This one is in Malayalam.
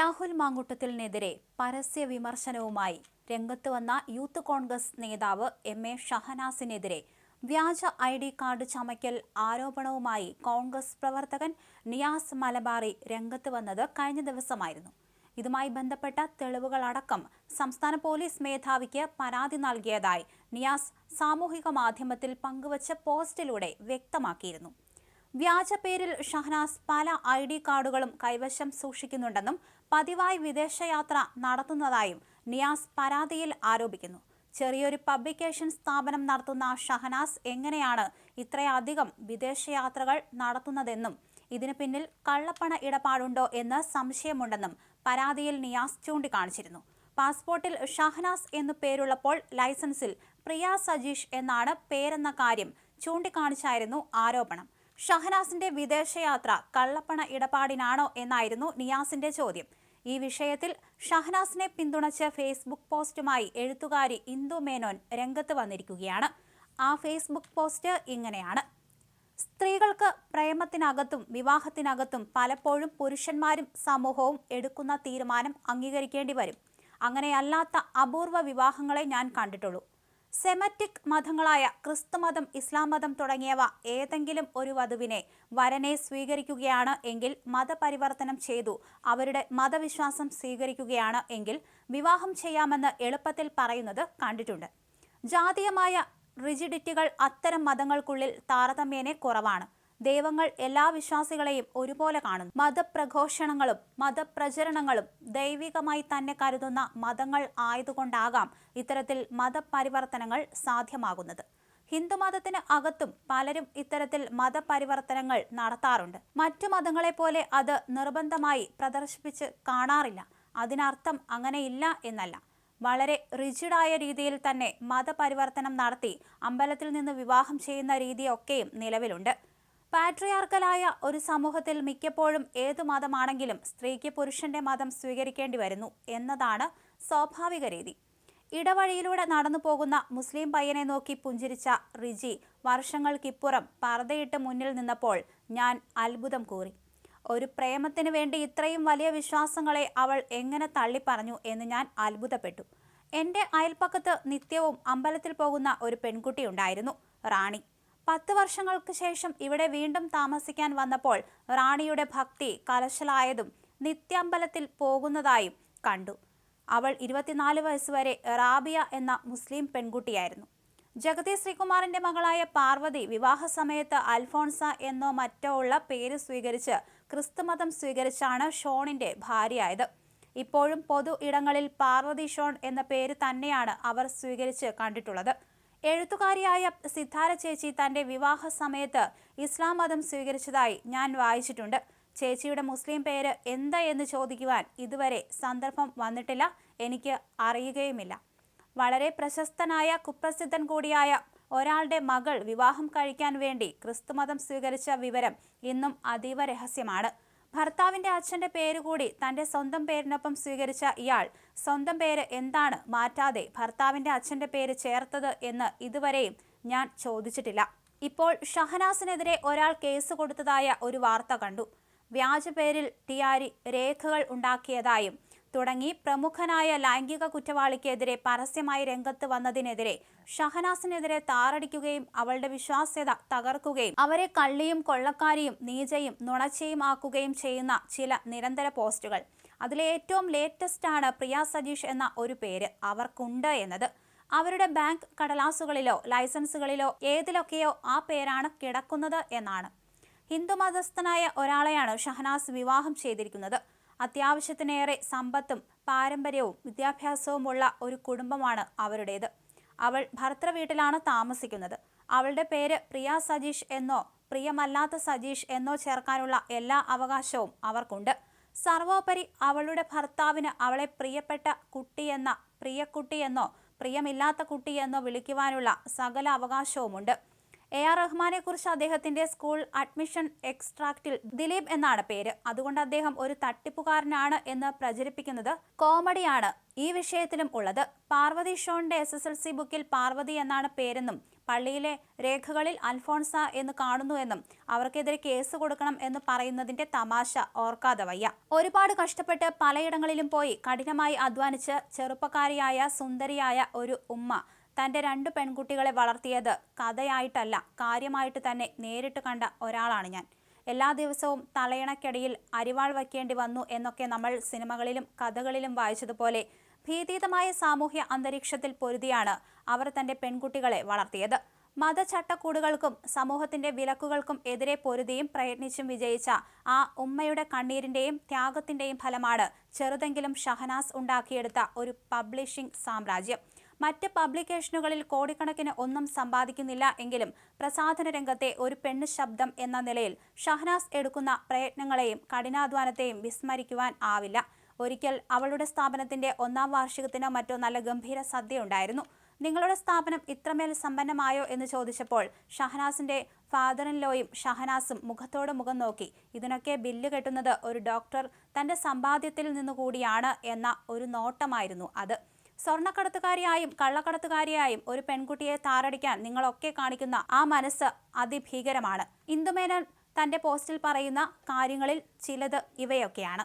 രാഹുൽ മാങ്കൂട്ടത്തിലിനെതിരെ പരസ്യ വിമർശനവുമായി രംഗത്ത് വന്ന യൂത്ത് കോൺഗ്രസ് നേതാവ് എം.എ. ഷഹനാസിനെതിരെ വ്യാജ ഐഡി കാർഡ് ചമയ്ക്കൽ ആരോപണവുമായി കോൺഗ്രസ് പ്രവർത്തകൻ നിയാസ് മലബാറി രംഗത്ത് വന്നത് കഴിഞ്ഞ ദിവസമായിരുന്നു. ഇതുമായി ബന്ധപ്പെട്ട തെളിവുകളടക്കം സംസ്ഥാന പോലീസ് മേധാവിക്ക് പരാതി നൽകിയതായി നിയാസ് സാമൂഹിക മാധ്യമത്തിൽ പങ്കുവച്ച പോസ്റ്റിലൂടെ വ്യക്തമാക്കിയിരുന്നു. വ്യാജ പേരിൽ ഷഹനാസ് പല ഐഡി കാർഡുകളും കൈവശം സൂക്ഷിക്കുന്നുണ്ടെന്നും പതിവായി വിദേശയാത്ര നടത്തുന്നതായും നിയാസ് പരാതിയിൽ ആരോപിക്കുന്നു. ചെറിയൊരു പബ്ലിക്കേഷൻ സ്ഥാപനം നടത്തുന്ന ഷഹനാസ് എങ്ങനെയാണ് ഇത്രയധികം വിദേശയാത്രകൾ നടത്തുന്നതെന്നും ഇതിന് പിന്നിൽ കള്ളപ്പണ ഇടപാടുണ്ടോ എന്ന് സംശയമുണ്ടെന്നും പരാതിയിൽ നിയാസ് ചൂണ്ടിക്കാണിച്ചിരുന്നു. പാസ്പോർട്ടിൽ ഷഹനാസ് എന്നു പേരുള്ളപ്പോൾ ലൈസൻസിൽ പ്രിയ സജീഷ് എന്നാണ് പേരെന്ന കാര്യം ചൂണ്ടിക്കാണിച്ചായിരുന്നു ആരോപണം. ഷഹനാസിന്റെ വിദേശയാത്ര കള്ളപ്പണ ഇടപാടിനാണോ എന്നായിരുന്നു നിയാസിന്റെ ചോദ്യം. ഈ വിഷയത്തിൽ ഷഹനാസിനെ പിന്തുണച്ച് ഫേസ്ബുക്ക് പോസ്റ്റുമായി എഴുത്തുകാരി ഇന്ദു മേനോൻ രംഗത്ത് വന്നിരിക്കുകയാണ്. ആ ഫേസ്ബുക്ക് പോസ്റ്റ് ഇങ്ങനെയാണ്: സ്ത്രീകൾക്ക് പ്രേമത്തിനകത്തും വിവാഹത്തിനകത്തും പലപ്പോഴും പുരുഷന്മാരും സമൂഹവും എടുക്കുന്ന തീരുമാനം അംഗീകരിക്കേണ്ടി വരും. അങ്ങനെയല്ലാത്ത അപൂർവ വിവാഹങ്ങളെ ഞാൻ കണ്ടിട്ടുള്ളൂ. സെമറ്റിക് മതങ്ങളായ ക്രിസ്തുമതം, ഇസ്ലാം മതം തുടങ്ങിയവ ഏതെങ്കിലും ഒരു വധുവിനെ വരനെ സ്വീകരിക്കുകയാണ് എങ്കിൽ മതപരിവർത്തനം ചെയ്തു അവരുടെ മതവിശ്വാസം സ്വീകരിക്കുകയാണ് എങ്കിൽ വിവാഹം ചെയ്യാമെന്ന് എളുപ്പത്തിൽ പറയുന്നത് കണ്ടിട്ടുണ്ട്. ജാതീയമായ റിജിഡിറ്റികൾ അത്തരം മതങ്ങൾക്കുള്ളിൽ താരതമ്യേന കുറവാണ്. ദൈവങ്ങൾ എല്ലാ വിശ്വാസികളെയും ഒരുപോലെ കാണുന്നു. മതപ്രഘോഷണങ്ങളും മതപ്രചരണങ്ങളും ദൈവികമായി തന്നെ കരുതുന്ന മതങ്ങൾ ആയതുകൊണ്ടാകാം ഇത്തരത്തിൽ മതപരിവർത്തനങ്ങൾ സാധ്യമാകുന്നത്. ഹിന്ദുമതത്തിന് അകത്തും പലരും ഇത്തരത്തിൽ മതപരിവർത്തനങ്ങൾ നടത്താറുണ്ട്. മറ്റു മതങ്ങളെ പോലെ അത് നിർബന്ധമായി പ്രദർശിപ്പിച്ച് കാണാറില്ല. അതിനർത്ഥം അങ്ങനെയില്ല എന്നല്ല. വളരെ റിജിഡായ രീതിയിൽ തന്നെ മതപരിവർത്തനം നടത്തി അമ്പലത്തിൽ നിന്ന് വിവാഹം ചെയ്യുന്ന രീതിയൊക്കെയും നിലവിലുണ്ട്. പാട്രിയാർക്കലായ ഒരു സമൂഹത്തിൽ മിക്കപ്പോഴും ഏതു മതമാണെങ്കിലും സ്ത്രീക്ക് പുരുഷന്റെ മതം സ്വീകരിക്കേണ്ടി വരുന്നു എന്നതാണ് സ്വാഭാവിക രീതി. ഇടവഴിയിലൂടെ നടന്നു പോകുന്ന മുസ്ലിം പയ്യനെ നോക്കി പുഞ്ചിരിച്ച റിജി വർഷങ്ങൾക്കിപ്പുറം പർദ്ദയിട്ട് മുന്നിൽ നിന്നപ്പോൾ ഞാൻ അത്ഭുതം കൂറി. ഒരു പ്രേമത്തിന് വേണ്ടി ഇത്രയും വലിയ വിശ്വാസങ്ങളെ അവൾ എങ്ങനെ തള്ളിപ്പറഞ്ഞു എന്ന് ഞാൻ അത്ഭുതപ്പെട്ടു. എൻ്റെ അയൽപ്പക്കത്ത് നിത്യവും അമ്പലത്തിൽ പോകുന്ന ഒരു പെൺകുട്ടി ഉണ്ടായിരുന്നു, റാണി. 10 വർഷങ്ങൾക്ക് ശേഷം ഇവിടെ വീണ്ടും താമസിക്കാൻ വന്നപ്പോൾ റാണിയുടെ ഭക്തി കലശലായതും നിത്യാമ്പലത്തിൽ പോകുന്നതായും കണ്ടു. അവൾ 24 വയസ്സുവരെ റാബിയ എന്ന മുസ്ലിം പെൺകുട്ടിയായിരുന്നു. ജഗതി ശ്രീകുമാറിന്റെ മകളായ പാർവതി വിവാഹ സമയത്ത് അൽഫോൺസ എന്നോ മറ്റോ ഉള്ള പേര് സ്വീകരിച്ച് ക്രിസ്തുമതം സ്വീകരിച്ചാണ് ഷോണിന്റെ ഭാര്യയായത്. ഇപ്പോഴും പൊതു ഇടങ്ങളിൽ പാർവതി ഷോൺ എന്ന പേര് തന്നെയാണ് അവർ സ്വീകരിച്ച് കണ്ടിട്ടുള്ളത്. എഴുത്തുകാരിയായ സിത്താര ചേച്ചി തന്റെ വിവാഹ സമയത്ത് ഇസ്ലാം മതം സ്വീകരിച്ചതായി ഞാൻ വായിച്ചിട്ടുണ്ട്. ചേച്ചിയുടെ മുസ്ലിം പേര് എന്താ എന്ന് ചോദിക്കുവാൻ ഇതുവരെ സന്ദർഭം വന്നിട്ടില്ല, എനിക്ക് അറിയുകയുമില്ല. വളരെ പ്രശസ്തനായ കുപ്രസിദ്ധൻ കൂടിയായ ഒരാളുടെ മകൾ വിവാഹം കഴിക്കാൻ വേണ്ടി ക്രിസ്തുമതം സ്വീകരിച്ച വിവരം ഇന്നും അതീവ രഹസ്യമാണ്. ഭർത്താവിന്റെ അച്ഛന്റെ പേരുകൂടി തന്റെ സ്വന്തം പേരിനൊപ്പം സ്വീകരിച്ച ഇയാൾ സ്വന്തം പേര് എന്താണ് മാറ്റാതെ ഭർത്താവിന്റെ അച്ഛന്റെ പേര് ചേർത്തത് എന്ന് ഇതുവരെയും ഞാൻ ചോദിച്ചിട്ടില്ല. ഇപ്പോൾ ഷഹനാസിനെതിരെ ഒരാൾ കേസ് കൊടുത്തതായ ഒരു വാർത്ത കണ്ടു. വ്യാജ പേരിൽ ടിആരി രേഖകൾ ഉണ്ടാക്കിയതായും തുടങ്ങി പ്രമുഖനായ ലൈംഗിക കുറ്റവാളിക്കെതിരെ പരസ്യമായി രംഗത്ത് വന്നതിനെതിരെ ഷഹനാസിനെതിരെ താറടിക്കുകയും അവളുടെ വിശ്വാസ്യത തകർക്കുകയും അവരെ കള്ളിയും കൊള്ളക്കാരിയും നീചയും നുണച്ചയും ആക്കുകയും ചെയ്യുന്ന ചില നിരന്തര പോസ്റ്റുകൾ. അതിലെ ഏറ്റവും ലേറ്റസ്റ്റ് ആണ് പ്രിയ സജീഷ് എന്ന ഒരു പേര് അവർക്കുണ്ട് എന്നത്. അവരുടെ ബാങ്ക് കടലാസുകളിലോ ലൈസൻസുകളിലോ ഏതിലൊക്കെയോ ആ പേരാണ് കിടക്കുന്നത് എന്നാണ്. ഹിന്ദുമതസ്ഥനായ ഒരാളെയാണ് ഷഹനാസ് വിവാഹം ചെയ്തിരിക്കുന്നത്. അത്യാവശ്യത്തിനേറെ സമ്പത്തും പാരമ്പര്യവും വിദ്യാഭ്യാസവുമുള്ള ഒരു കുടുംബമാണ് അവരുടേത്. അവൾ ഭർത്തൃ വീട്ടിലാണ് താമസിക്കുന്നത്. അവളുടെ പേര് പ്രിയ സജീഷ് എന്നോ പ്രിയമല്ലാത്ത സജീഷ് എന്നോ ചേർക്കാനുള്ള എല്ലാ അവകാശവും അവർക്കുണ്ട്. സർവോപരി അവളുടെ ഭർത്താവിന് അവളെ പ്രിയപ്പെട്ട കുട്ടിയെന്ന പ്രിയക്കുട്ടിയെന്നോ പ്രിയമില്ലാത്ത കുട്ടിയെന്നോ വിളിക്കുവാനുള്ള സകല അവകാശവുമുണ്ട്. AR റഹ്മാനെ കുറിച്ച് അദ്ദേഹത്തിന്റെ സ്കൂൾ അഡ്മിഷൻ എക്സ്ട്രാക്റ്റിൽ ദിലീപ് എന്നാണ് പേര്. അതുകൊണ്ട് അദ്ദേഹം ഒരു തട്ടിപ്പുകാരനാണ് എന്ന് പ്രചരിപ്പിക്കുന്നത് കോമഡിയാണ് ഈ വിഷയത്തിലും ഉള്ളത്. പാർവതി ഷോണിന്റെ SSLC ബുക്കിൽ പാർവതി എന്നാണ് പേരെന്നും പള്ളിയിലെ രേഖകളിൽ അൽഫോൺസ എന്ന് കാണുന്നുവെന്നും അവർക്കെതിരെ കേസ് കൊടുക്കണം എന്ന് പറയുന്നതിന്റെ തമാശ ഓർക്കാതെ വയ്യ. ഒരുപാട് കഷ്ടപ്പെട്ട് പലയിടങ്ങളിലും പോയി കഠിനമായി അധ്വാനിച്ച് ചെറുപ്പക്കാരിയായ സുന്ദരിയായ ഒരു ഉമ്മ തന്റെ 2 പെൺകുട്ടികളെ വളർത്തിയത് കഥയായിട്ടല്ല, കാര്യമായിട്ട് തന്നെ നേരിട്ട് കണ്ട ഒരാളാണ് ഞാൻ. എല്ലാ ദിവസവും തലയിണക്കടിയിൽ അരിവാൾ വയ്ക്കേണ്ടി വന്നു എന്നൊക്കെ നമ്മൾ സിനിമകളിലും കഥകളിലും വായിച്ചതുപോലെ ഭീതിതമായ സാമൂഹ്യ അന്തരീക്ഷത്തിൽ പൊരുതിയാണ് അവർ തന്റെ പെൺകുട്ടികളെ വളർത്തിയത്. മതചട്ടക്കൂടുകൾക്കും സമൂഹത്തിന്റെ വിലക്കുകൾക്കും എതിരെ പൊരുതിയും പ്രയത്നിച്ചും വിജയിച്ച ആ ഉമ്മയുടെ കണ്ണീരിന്റെയും ത്യാഗത്തിന്റെയും ഫലമാണ് ചെറുതെങ്കിലും ഷഹനാസ് ഉണ്ടാക്കിയെടുത്ത ഒരു പബ്ലിഷിംഗ് സാമ്രാജ്യം. മറ്റ് പബ്ലിക്കേഷനുകളിൽ കോടിക്കണക്കിന് ഒന്നും സമ്പാദിക്കുന്നില്ല എങ്കിലും പ്രസാധന രംഗത്തെ ഒരു പെണ്ണ് ശബ്ദം എന്ന നിലയിൽ ഷഹനാസ് എടുക്കുന്ന പ്രയത്നങ്ങളെയും കഠിനാധ്വാനത്തെയും വിസ്മരിക്കുവാൻ ആവില്ല. ഒരിക്കൽ അവളുടെ സ്ഥാപനത്തിന്റെ 1ാം വാർഷികത്തിനോ മറ്റോ നല്ല ഗംഭീര സദ്യ ഉണ്ടായിരുന്നു. നിങ്ങളുടെ സ്ഥാപനം ഇത്രമേൽ സമ്പന്നമായോ എന്ന് ചോദിച്ചപ്പോൾ ഷഹനാസിന്റെ ഫാദർ ഇൻ ലോയും ഷഹനാസും മുഖത്തോട് മുഖം നോക്കി. ഇതിനൊക്കെ ബില്ല് കെട്ടുന്നത് ഒരു ഡോക്ടർ തന്റെ സമ്പാദ്യത്തിൽ നിന്നുകൂടിയാണ് എന്ന ഒരു നോട്ടമായിരുന്നു അത്. സ്വർണ്ണക്കടത്തുകാരിയായും കള്ളക്കടത്തുകാരിയായും ഒരു പെൺകുട്ടിയെ താറടിക്കാൻ നിങ്ങളൊക്കെ കാണിക്കുന്ന ആ മനസ്സ് അതിഭീകരമാണ്. ഇന്ദുമേനോൻ തന്റെ പോസ്റ്റിൽ പറയുന്ന കാര്യങ്ങളിൽ ചിലത് ഇവയൊക്കെയാണ്.